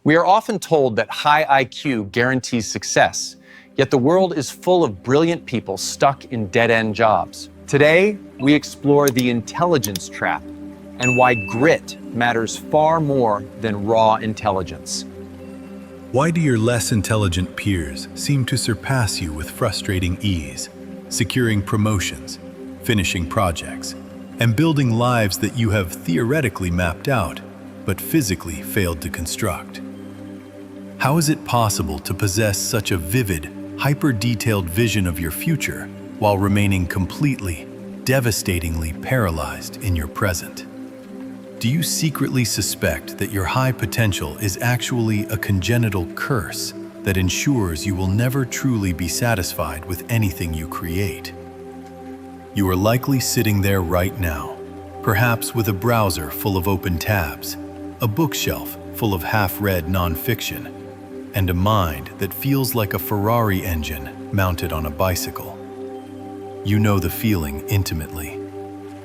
We are often told that high IQ guarantees success, yet the world is full of brilliant people stuck in dead-end jobs. Today, we explore the intelligence trap and why grit matters far more than raw intelligence. Why do your less intelligent peers seem to surpass you with frustrating ease, securing promotions, finishing projects, and building lives that you have theoretically mapped out, but physically failed to construct? How is it possible to possess such a vivid, hyper-detailed vision of your future while remaining completely, devastatingly paralyzed in your present? Do you secretly suspect that your high potential is actually a congenital curse that ensures you will never truly be satisfied with anything you create? You are likely sitting there right now, perhaps with a browser full of open tabs, a bookshelf full of half-read nonfiction, and a mind that feels like a Ferrari engine mounted on a bicycle. You know the feeling intimately.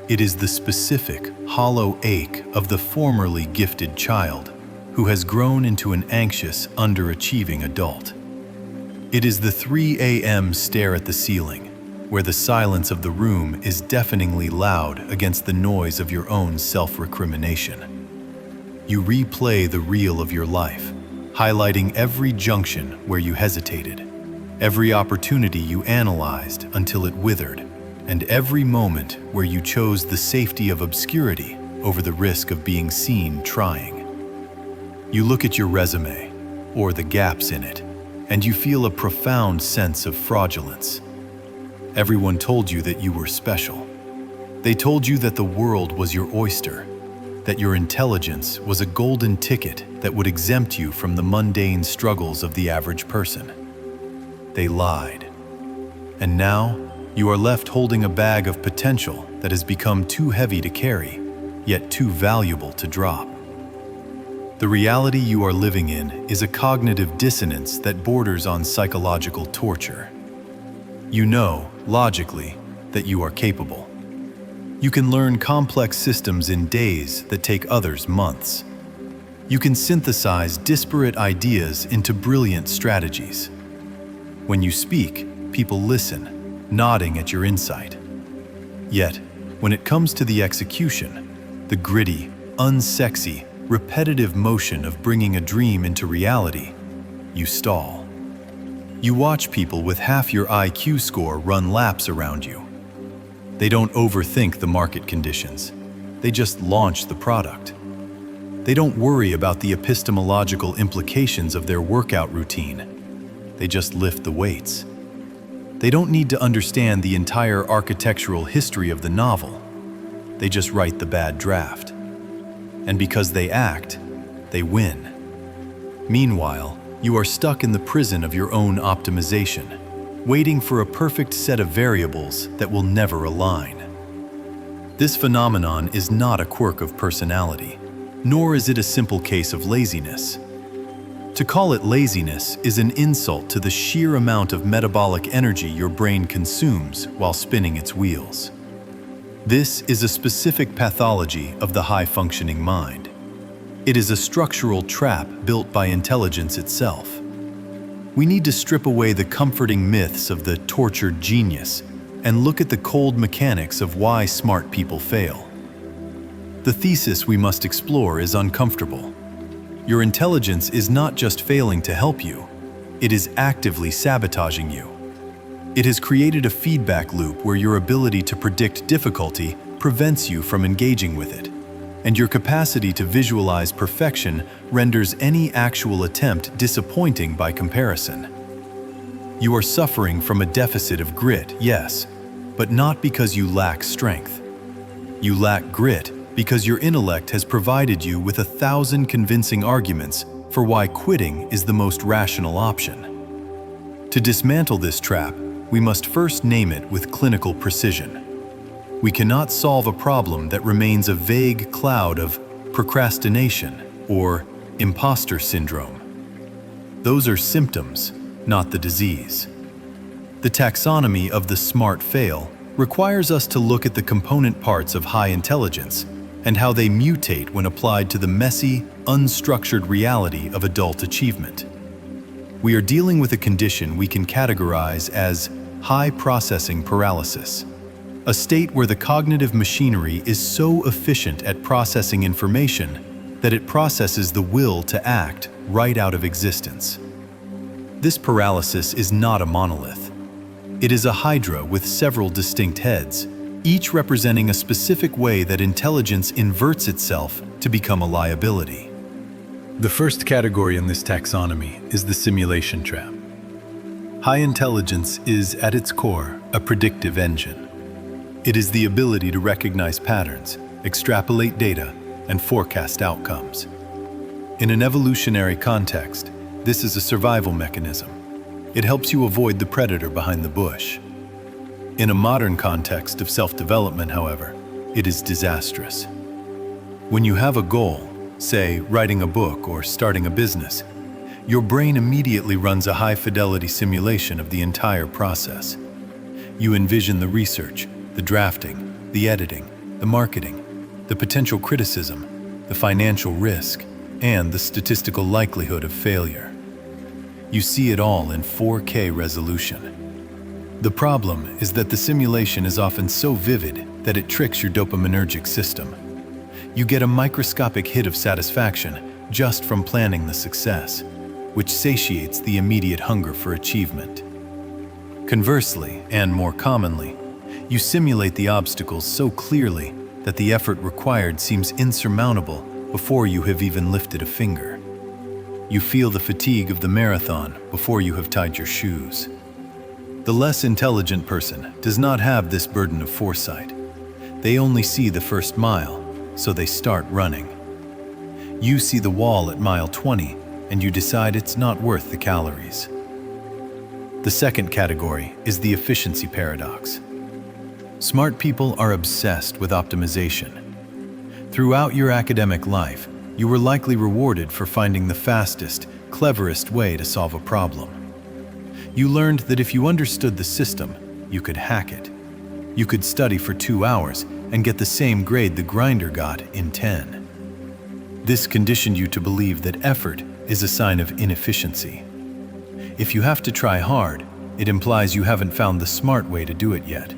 It is the specific, hollow ache of the formerly gifted child who has grown into an anxious, underachieving adult. It is the 3 a.m. stare at the ceiling, where the silence of the room is deafeningly loud against the noise of your own self-recrimination. You replay the reel of your life, highlighting every junction where you hesitated, every opportunity you analyzed until it withered, and every moment where you chose the safety of obscurity over the risk of being seen trying. You look at your resume, or the gaps in it, and you feel a profound sense of fraudulence. Everyone told you that you were special. They told you that the world was your oyster, that your intelligence was a golden ticket that would exempt you from the mundane struggles of the average person. They lied. And now, you are left holding a bag of potential that has become too heavy to carry, yet too valuable to drop. The reality you are living in is a cognitive dissonance that borders on psychological torture. You know, logically, that you are capable. You can learn complex systems in days that take others months. You can synthesize disparate ideas into brilliant strategies. When you speak, people listen, nodding at your insight. Yet, when it comes to the execution, the gritty, unsexy, repetitive motion of bringing a dream into reality, you stall. You watch people with half your IQ score run laps around you. They don't overthink the market conditions. They just launch the product. They don't worry about the epistemological implications of their workout routine. They just lift the weights. They don't need to understand the entire architectural history of the novel. They just write the bad draft. And because they act, they win. Meanwhile, you are stuck in the prison of your own optimization, waiting for a perfect set of variables that will never align. This phenomenon is not a quirk of personality, nor is it a simple case of laziness. To call it laziness is an insult to the sheer amount of metabolic energy your brain consumes while spinning its wheels. This is a specific pathology of the high-functioning mind. It is a structural trap built by intelligence itself. We need to strip away the comforting myths of the tortured genius and look at the cold mechanics of why smart people fail. The thesis we must explore is uncomfortable. Your intelligence is not just failing to help you, it is actively sabotaging you. It has created a feedback loop where your ability to predict difficulty prevents you from engaging with it, and your capacity to visualize perfection renders any actual attempt disappointing by comparison. You are suffering from a deficit of grit, yes, but not because you lack strength. You lack grit because your intellect has provided you with 1,000 convincing arguments for why quitting is the most rational option. To dismantle this trap, we must first name it with clinical precision. We cannot solve a problem that remains a vague cloud of procrastination or imposter syndrome. Those are symptoms, not the disease. The taxonomy of the smart fail requires us to look at the component parts of high intelligence and how they mutate when applied to the messy, unstructured reality of adult achievement. We are dealing with a condition we can categorize as high processing paralysis, a state where the cognitive machinery is so efficient at processing information that it processes the will to act right out of existence. This paralysis is not a monolith. It is a hydra with several distinct heads, each representing a specific way that intelligence inverts itself to become a liability. The first category in this taxonomy is the simulation trap. High intelligence is, at its core, a predictive engine. It is the ability to recognize patterns, extrapolate data, and forecast outcomes. In an evolutionary context, this is a survival mechanism. It helps you avoid the predator behind the bush. In a modern context of self-development, however, it is disastrous. When you have a goal, say writing a book or starting a business, your brain immediately runs a high-fidelity simulation of the entire process. You envision the research, the drafting, the editing, the marketing, the potential criticism, the financial risk, and the statistical likelihood of failure. You see it all in 4K resolution. The problem is that the simulation is often so vivid that it tricks your dopaminergic system. You get a microscopic hit of satisfaction just from planning the success, which satiates the immediate hunger for achievement. Conversely, and more commonly, you simulate the obstacles so clearly that the effort required seems insurmountable before you have even lifted a finger. You feel the fatigue of the marathon before you have tied your shoes. The less intelligent person does not have this burden of foresight. They only see the first mile, so they start running. You see the wall at mile 20, and you decide it's not worth the calories. The second category is the efficiency paradox. Smart people are obsessed with optimization. Throughout your academic life, you were likely rewarded for finding the fastest, cleverest way to solve a problem. You learned that if you understood the system, you could hack it. You could study for 2 hours and get the same grade the grinder got in 10. This conditioned you to believe that effort is a sign of inefficiency. If you have to try hard, it implies you haven't found the smart way to do it yet.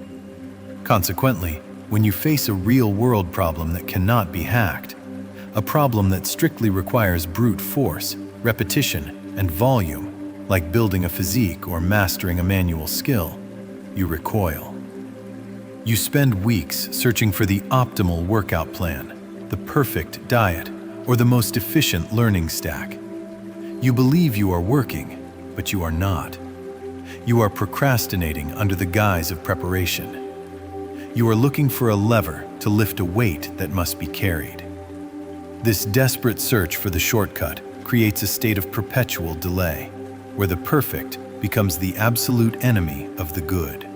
Consequently, when you face a real-world problem that cannot be hacked, a problem that strictly requires brute force, repetition, and volume, like building a physique or mastering a manual skill, you recoil. You spend weeks searching for the optimal workout plan, the perfect diet, or the most efficient learning stack. You believe you are working, but you are not. You are procrastinating under the guise of preparation. You are looking for a lever to lift a weight that must be carried. This desperate search for the shortcut creates a state of perpetual delay, where the perfect becomes the absolute enemy of the good.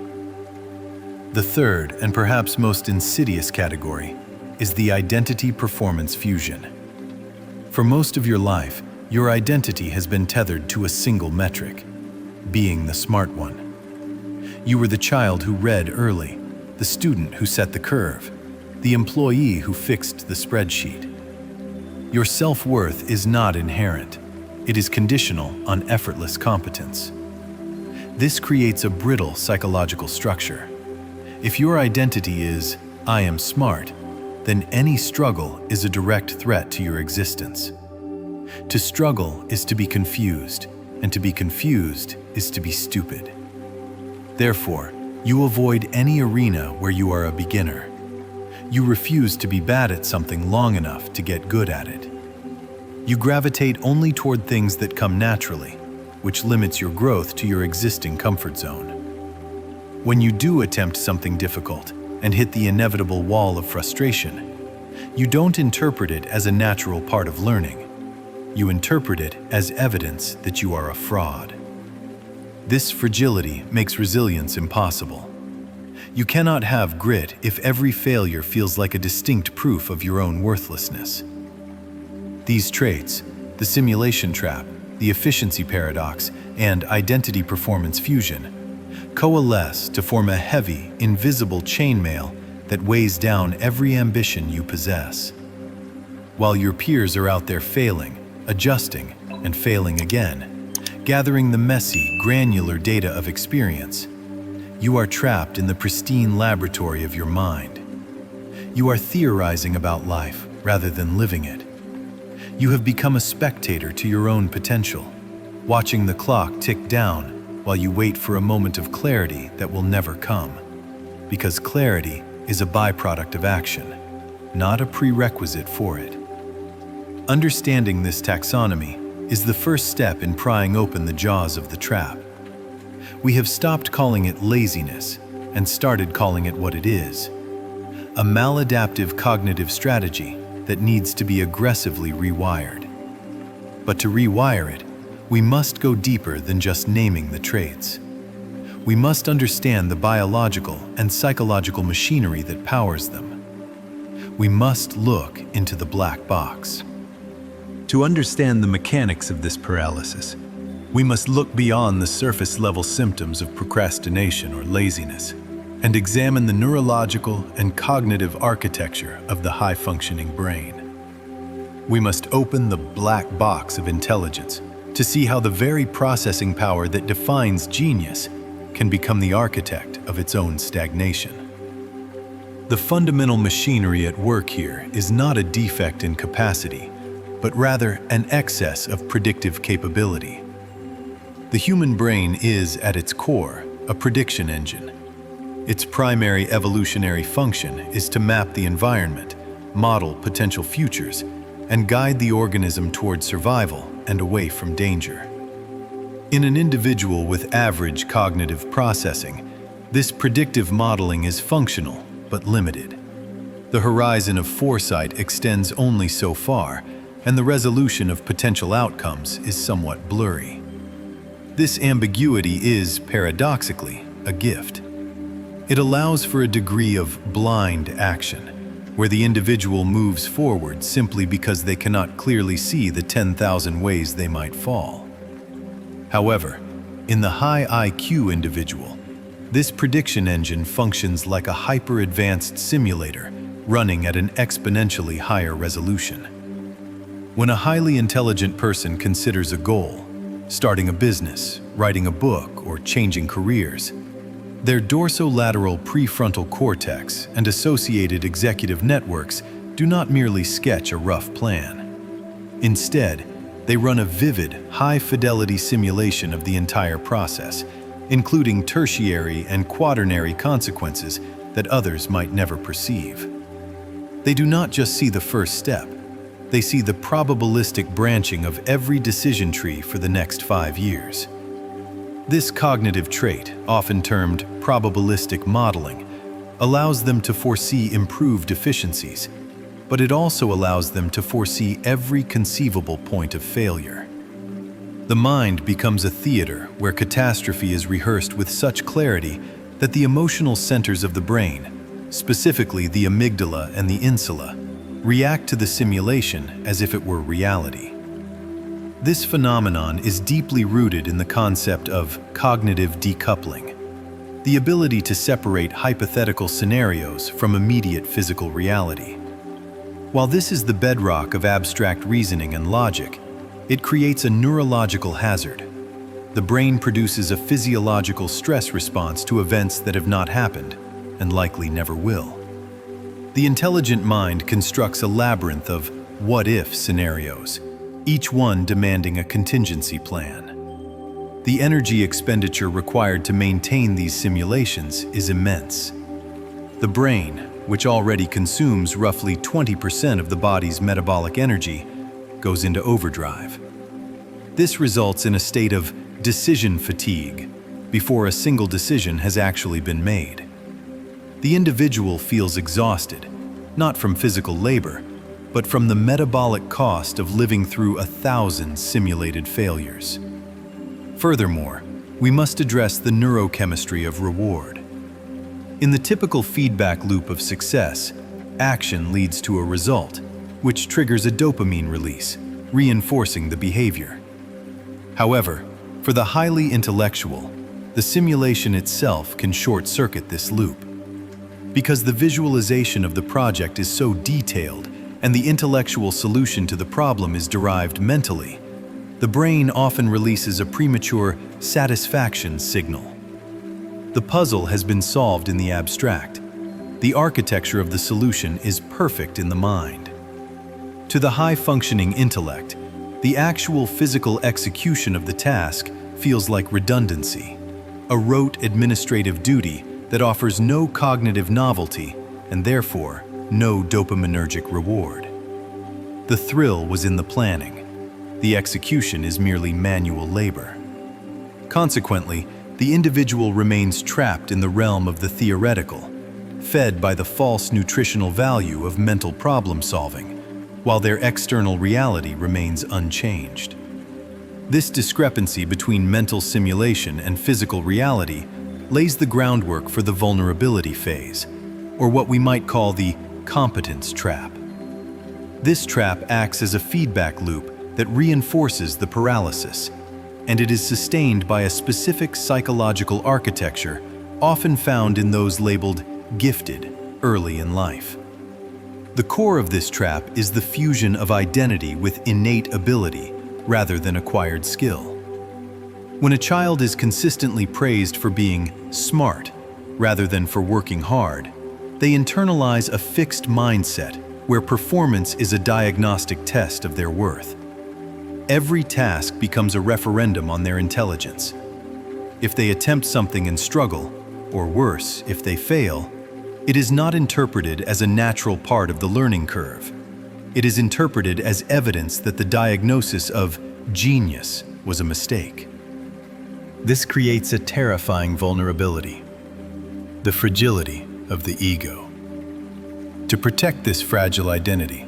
The third, and perhaps most insidious category, is the identity performance fusion. For most of your life, your identity has been tethered to a single metric: being the smart one. You were the child who read early, the student who set the curve, the employee who fixed the spreadsheet. Your self-worth is not inherent. It is conditional on effortless competence. This creates a brittle psychological structure. If your identity is, "I am smart," then any struggle is a direct threat to your existence. To struggle is to be confused, and to be confused is to be stupid. Therefore, you avoid any arena where you are a beginner. You refuse to be bad at something long enough to get good at it. You gravitate only toward things that come naturally, which limits your growth to your existing comfort zone. When you do attempt something difficult and hit the inevitable wall of frustration, you don't interpret it as a natural part of learning. You interpret it as evidence that you are a fraud. This fragility makes resilience impossible. You cannot have grit if every failure feels like a distinct proof of your own worthlessness. These traits, the simulation trap, the efficiency paradox, and identity performance fusion, coalesce to form a heavy, invisible chainmail that weighs down every ambition you possess. While your peers are out there failing, adjusting, and failing again, gathering the messy, granular data of experience, you are trapped in the pristine laboratory of your mind. You are theorizing about life rather than living it. You have become a spectator to your own potential, watching the clock tick down while you wait for a moment of clarity that will never come. Because clarity is a byproduct of action, not a prerequisite for it. Understanding this taxonomy is the first step in prying open the jaws of the trap. We have stopped calling it laziness and started calling it what it is: a maladaptive cognitive strategy that needs to be aggressively rewired. But to rewire it, we must go deeper than just naming the traits. We must understand the biological and psychological machinery that powers them. We must look into the black box. To understand the mechanics of this paralysis, we must look beyond the surface-level symptoms of procrastination or laziness and examine the neurological and cognitive architecture of the high-functioning brain. We must open the black box of intelligence to see how the very processing power that defines genius can become the architect of its own stagnation. The fundamental machinery at work here is not a defect in capacity, but rather an excess of predictive capability. The human brain is, at its core, a prediction engine. Its primary evolutionary function is to map the environment, model potential futures, and guide the organism toward survival and away from danger. In an individual with average cognitive processing, this predictive modeling is functional but limited. The horizon of foresight extends only so far, and the resolution of potential outcomes is somewhat blurry. This ambiguity is, paradoxically, a gift. It allows for a degree of blind action, where the individual moves forward simply because they cannot clearly see the 10,000 ways they might fall. However, in the high IQ individual, this prediction engine functions like a hyper-advanced simulator running at an exponentially higher resolution. When a highly intelligent person considers a goal, starting a business, writing a book, or changing careers, their dorsolateral prefrontal cortex and associated executive networks do not merely sketch a rough plan. Instead, they run a vivid, high-fidelity simulation of the entire process, including tertiary and quaternary consequences that others might never perceive. They do not just see the first step, they see the probabilistic branching of every decision tree for the next 5 years. This cognitive trait, often termed probabilistic modeling, allows them to foresee improved efficiencies, but it also allows them to foresee every conceivable point of failure. The mind becomes a theater where catastrophe is rehearsed with such clarity that the emotional centers of the brain, specifically the amygdala and the insula, react to the simulation as if it were reality. This phenomenon is deeply rooted in the concept of cognitive decoupling, the ability to separate hypothetical scenarios from immediate physical reality. While this is the bedrock of abstract reasoning and logic, it creates a neurological hazard. The brain produces a physiological stress response to events that have not happened and likely never will. The intelligent mind constructs a labyrinth of what-if scenarios, each one demanding a contingency plan. The energy expenditure required to maintain these simulations is immense. The brain, which already consumes roughly 20% of the body's metabolic energy, goes into overdrive. This results in a state of decision fatigue before a single decision has actually been made. The individual feels exhausted, not from physical labor, but from the metabolic cost of living through 1,000 simulated failures. Furthermore, we must address the neurochemistry of reward. In the typical feedback loop of success, action leads to a result, which triggers a dopamine release, reinforcing the behavior. However, for the highly intellectual, the simulation itself can short-circuit this loop. Because the visualization of the project is so detailed and the intellectual solution to the problem is derived mentally, the brain often releases a premature satisfaction signal. The puzzle has been solved in the abstract. The architecture of the solution is perfect in the mind. To the high-functioning intellect, the actual physical execution of the task feels like redundancy, a rote administrative duty that offers no cognitive novelty and therefore no dopaminergic reward. The thrill was in the planning. The execution is merely manual labor. Consequently, the individual remains trapped in the realm of the theoretical, fed by the false nutritional value of mental problem solving, while their external reality remains unchanged. This discrepancy between mental simulation and physical reality lays the groundwork for the vulnerability phase, or what we might call the competence trap. This trap acts as a feedback loop that reinforces the paralysis, and it is sustained by a specific psychological architecture often found in those labeled gifted early in life. The core of this trap is the fusion of identity with innate ability rather than acquired skill. When a child is consistently praised for being smart rather than for working hard, they internalize a fixed mindset where performance is a diagnostic test of their worth. Every task becomes a referendum on their intelligence. If they attempt something and struggle, or worse, if they fail, it is not interpreted as a natural part of the learning curve. It is interpreted as evidence that the diagnosis of genius was a mistake. This creates a terrifying vulnerability, the fragility of the ego. To protect this fragile identity,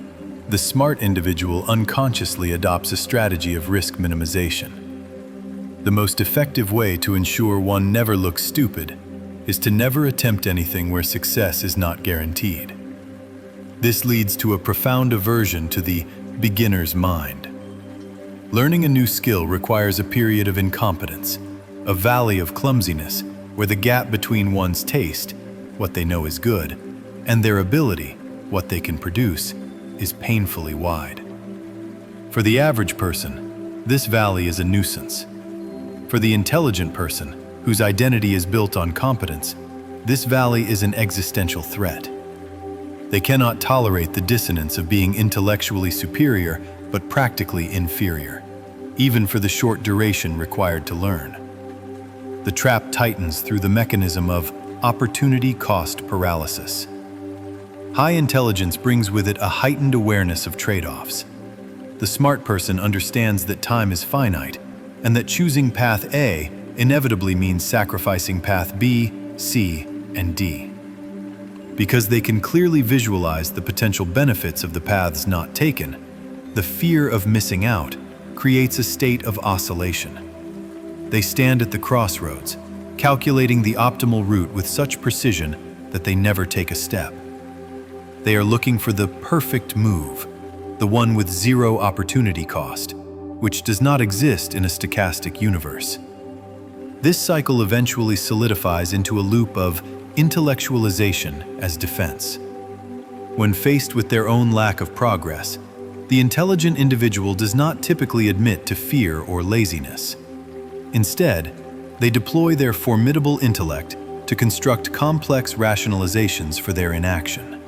the smart individual unconsciously adopts a strategy of risk minimization. The most effective way to ensure one never looks stupid is to never attempt anything where success is not guaranteed. This leads to a profound aversion to the beginner's mind. Learning a new skill requires a period of incompetence, a valley of clumsiness where the gap between one's taste, what they know is good, and their ability, what they can produce, is painfully wide. For the average person, this valley is a nuisance. For the intelligent person, whose identity is built on competence, this valley is an existential threat. They cannot tolerate the dissonance of being intellectually superior but practically inferior, even for the short duration required to learn. The trap tightens through the mechanism of opportunity cost paralysis. High intelligence brings with it a heightened awareness of trade-offs. The smart person understands that time is finite and that choosing path A inevitably means sacrificing path B, C, and D. Because they can clearly visualize the potential benefits of the paths not taken, the fear of missing out creates a state of oscillation. They stand at the crossroads, calculating the optimal route with such precision that they never take a step. They are looking for the perfect move, the one with zero opportunity cost, which does not exist in a stochastic universe. This cycle eventually solidifies into a loop of intellectualization as defense. When faced with their own lack of progress, the intelligent individual does not typically admit to fear or laziness. Instead, they deploy their formidable intellect to construct complex rationalizations for their inaction.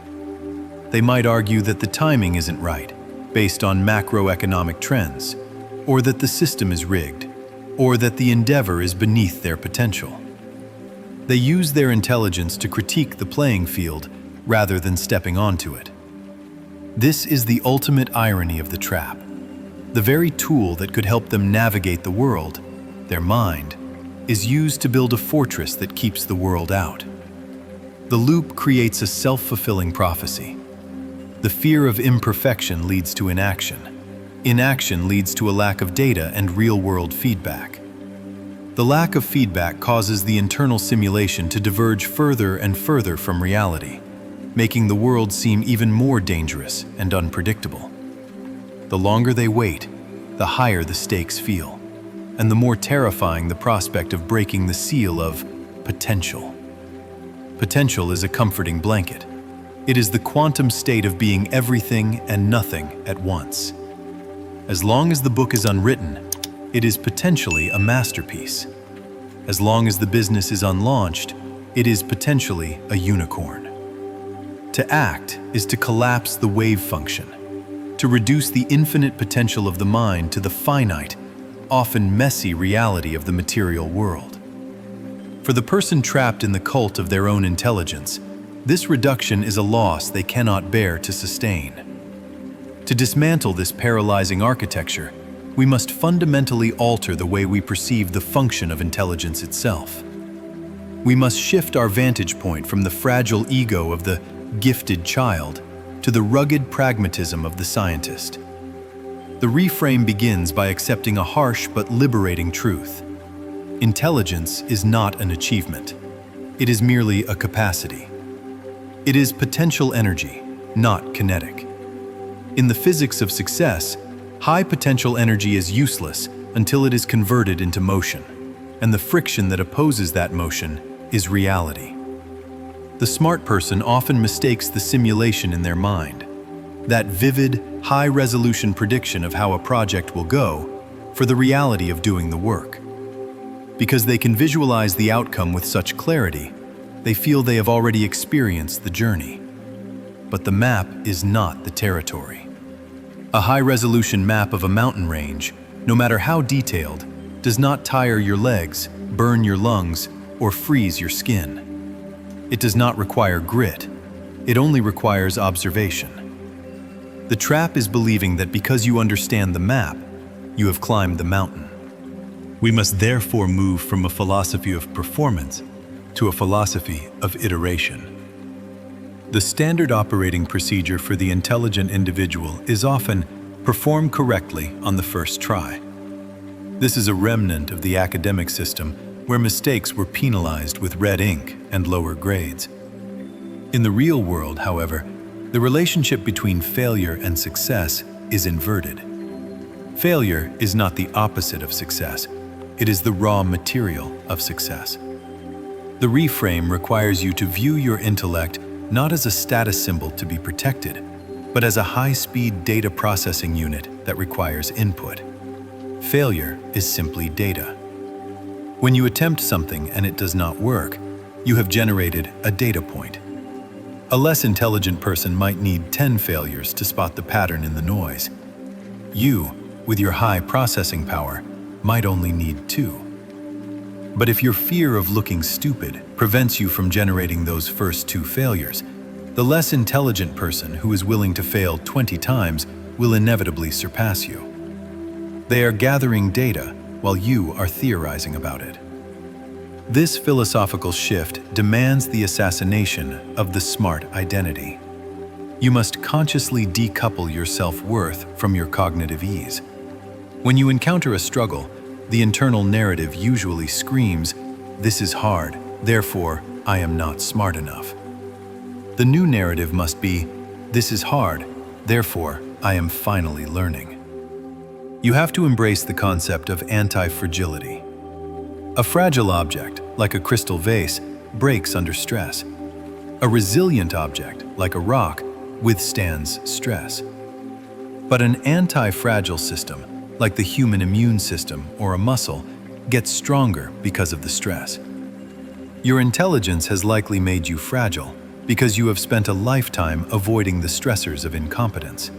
They might argue that the timing isn't right, based on macroeconomic trends, or that the system is rigged, or that the endeavor is beneath their potential. They use their intelligence to critique the playing field rather than stepping onto it. This is the ultimate irony of the trap. The very tool that could help them navigate the world, their mind, is used to build a fortress that keeps the world out. The loop creates a self-fulfilling prophecy. The fear of imperfection leads to inaction. Inaction leads to a lack of data and real-world feedback. The lack of feedback causes the internal simulation to diverge further and further from reality, making the world seem even more dangerous and unpredictable. The longer they wait, the higher the stakes feel, and the more terrifying the prospect of breaking the seal of potential. Potential is a comforting blanket. It is the quantum state of being everything and nothing at once. As long as the book is unwritten, it is potentially a masterpiece. As long as the business is unlaunched, it is potentially a unicorn. To act is to collapse the wave function, to reduce the infinite potential of the mind to the finite, often messy reality of the material world. For the person trapped in the cult of their own intelligence, this reduction is a loss they cannot bear to sustain. To dismantle this paralyzing architecture, we must fundamentally alter the way we perceive the function of intelligence itself. We must shift our vantage point from the fragile ego of the gifted child to the rugged pragmatism of the scientist. The reframe begins by accepting a harsh but liberating truth. Intelligence is not an achievement. It is merely a capacity. It is potential energy, not kinetic. In the physics of success, high potential energy is useless until it is converted into motion, and the friction that opposes that motion is reality. The smart person often mistakes the simulation in their mind, that vivid, high-resolution prediction of how a project will go, for the reality of doing the work. Because they can visualize the outcome with such clarity, they feel they have already experienced the journey. But the map is not the territory. A high-resolution map of a mountain range, no matter how detailed, does not tire your legs, burn your lungs, or freeze your skin. It does not require grit. It only requires observation. The trap is believing that because you understand the map, you have climbed the mountain. We must therefore move from a philosophy of performance to a philosophy of iteration. The standard operating procedure for the intelligent individual is often perform correctly on the first try. This is a remnant of the academic system where mistakes were penalized with red ink and lower grades. In the real world, however, the relationship between failure and success is inverted. Failure is not the opposite of success. It is the raw material of success. The reframe requires you to view your intellect not as a status symbol to be protected, but as a high-speed data processing unit that requires input. Failure is simply data. When you attempt something and it does not work, you have generated a data point. A less intelligent person might need 10 failures to spot the pattern in the noise. You, with your high processing power, might only need 2. But if your fear of looking stupid prevents you from generating those first 2 failures, the less intelligent person who is willing to fail 20 times will inevitably surpass you. They are gathering data while you are theorizing about it. This philosophical shift demands the assassination of the smart identity. You must consciously decouple your self-worth from your cognitive ease. When you encounter a struggle, the internal narrative usually screams, "This is hard, therefore I am not smart enough." The new narrative must be, "This is hard, therefore I am finally learning." You have to embrace the concept of anti-fragility. A fragile object, like a crystal vase, breaks under stress. A resilient object, like a rock, withstands stress. But an anti-fragile system, like the human immune system or a muscle, gets stronger because of the stress. Your intelligence has likely made you fragile because you have spent a lifetime avoiding the stressors of incompetence.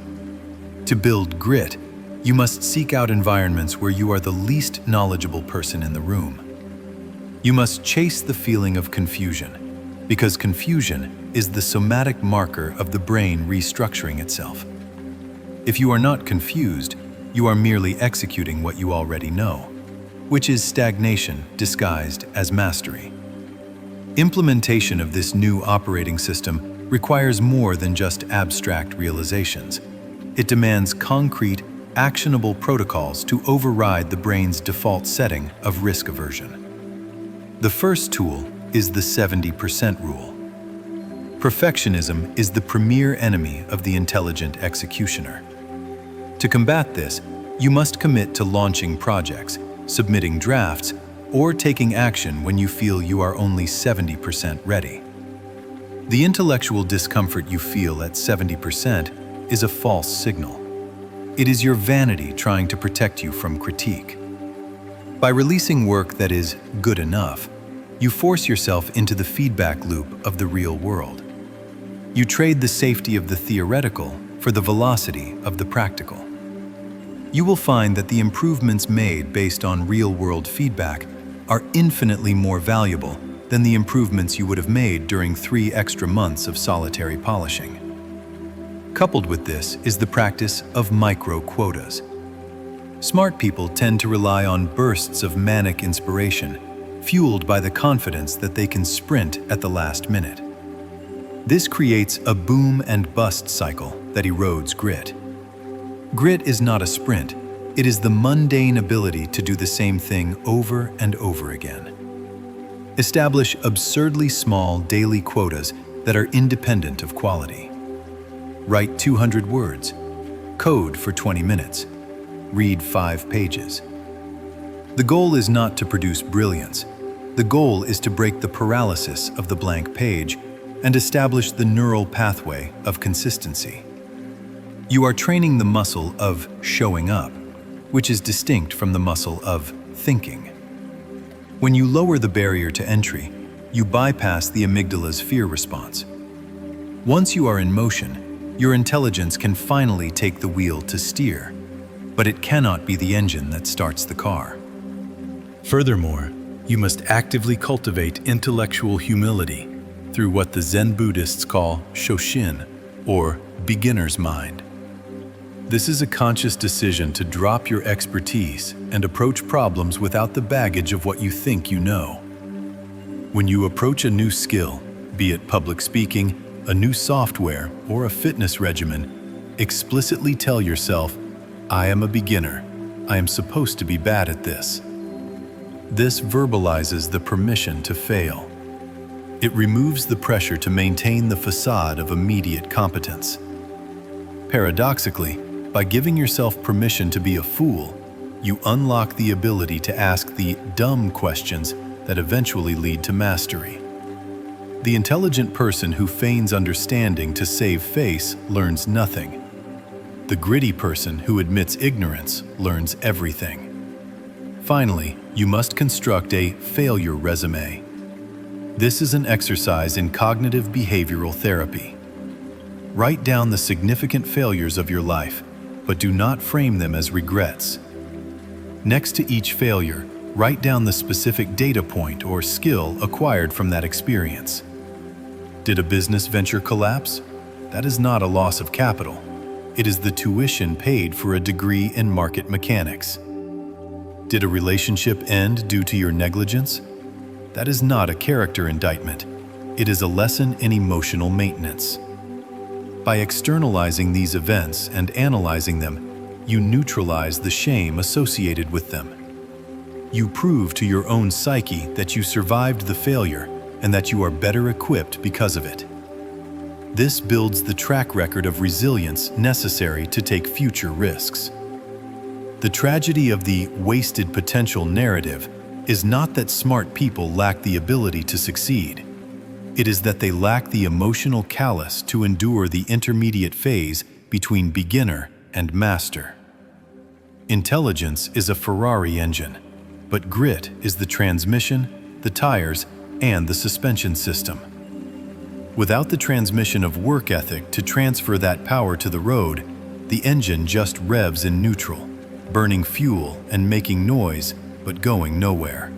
To build grit, you must seek out environments where you are the least knowledgeable person in the room. You must chase the feeling of confusion, because confusion is the somatic marker of the brain restructuring itself. If you are not confused, you are merely executing what you already know, which is stagnation disguised as mastery. Implementation of this new operating system requires more than just abstract realizations. It demands concrete, actionable protocols to override the brain's default setting of risk aversion. The first tool is the 70% rule. Perfectionism is the premier enemy of the intelligent executioner. To combat this, you must commit to launching projects, submitting drafts, or taking action when you feel you are only 70% ready. The intellectual discomfort you feel at 70% is a false signal. It is your vanity trying to protect you from critique. By releasing work that is good enough, you force yourself into the feedback loop of the real world. You trade the safety of the theoretical for the velocity of the practical. You will find that the improvements made based on real-world feedback are infinitely more valuable than the improvements you would have made during 3 extra months of solitary polishing. Coupled with this is the practice of micro-quotas. Smart people tend to rely on bursts of manic inspiration, fueled by the confidence that they can sprint at the last minute. This creates a boom and bust cycle that erodes grit. Grit is not a sprint, it is the mundane ability to do the same thing over and over again. Establish absurdly small daily quotas that are independent of quality. Write 200 words. Code for 20 minutes. Read 5 pages. The goal is not to produce brilliance. The goal is to break the paralysis of the blank page and establish the neural pathway of consistency. You are training the muscle of showing up, which is distinct from the muscle of thinking. When you lower the barrier to entry, you bypass the amygdala's fear response. Once you are in motion, your intelligence can finally take the wheel to steer, but it cannot be the engine that starts the car. Furthermore, you must actively cultivate intellectual humility through what the Zen Buddhists call shoshin, or beginner's mind. This is a conscious decision to drop your expertise and approach problems without the baggage of what you think you know. When you approach a new skill, be it public speaking, a new software, or a fitness regimen, explicitly tell yourself, I am a beginner. I am supposed to be bad at this. This verbalizes the permission to fail. It removes the pressure to maintain the facade of immediate competence. Paradoxically, by giving yourself permission to be a fool, you unlock the ability to ask the dumb questions that eventually lead to mastery. The intelligent person who feigns understanding to save face learns nothing. The gritty person who admits ignorance learns everything. Finally, you must construct a failure resume. This is an exercise in cognitive behavioral therapy. Write down the significant failures of your life, but do not frame them as regrets. Next to each failure, write down the specific data point or skill acquired from that experience. Did a business venture collapse? That is not a loss of capital. It is the tuition paid for a degree in market mechanics. Did a relationship end due to your negligence? That is not a character indictment. It is a lesson in emotional maintenance. By externalizing these events and analyzing them, you neutralize the shame associated with them. You prove to your own psyche that you survived the failure and that you are better equipped because of it. This builds the track record of resilience necessary to take future risks. The tragedy of the wasted potential narrative is not that smart people lack the ability to succeed. It is that they lack the emotional callus to endure the intermediate phase between beginner and master. Intelligence is a Ferrari engine, but grit is the transmission, the tires, and the suspension system. Without the transmission of work ethic to transfer that power to the road, the engine just revs in neutral, burning fuel and making noise, but going nowhere.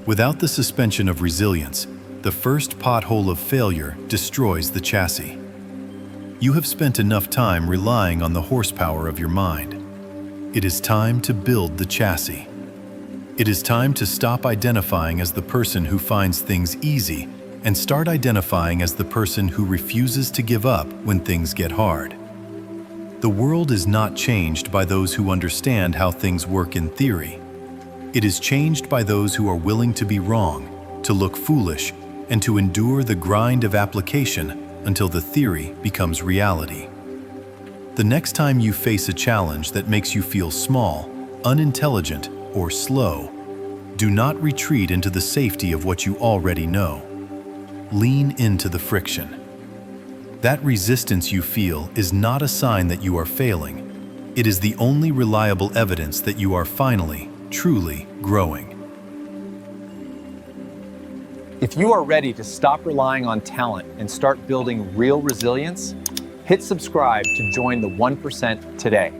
Without the suspension of resilience, the first pothole of failure destroys the chassis. You have spent enough time relying on the horsepower of your mind. It is time to build the chassis. It is time to stop identifying as the person who finds things easy and start identifying as the person who refuses to give up when things get hard. The world is not changed by those who understand how things work in theory. It is changed by those who are willing to be wrong, to look foolish, and to endure the grind of application until the theory becomes reality. The next time you face a challenge that makes you feel small, unintelligent, or slow, do not retreat into the safety of what you already know. lean into the friction. That resistance you feel is not a sign that you are failing. It is the only reliable evidence that you are finally, truly growing. If you are ready to stop relying on talent and start building real resilience, hit subscribe to join the 1% today.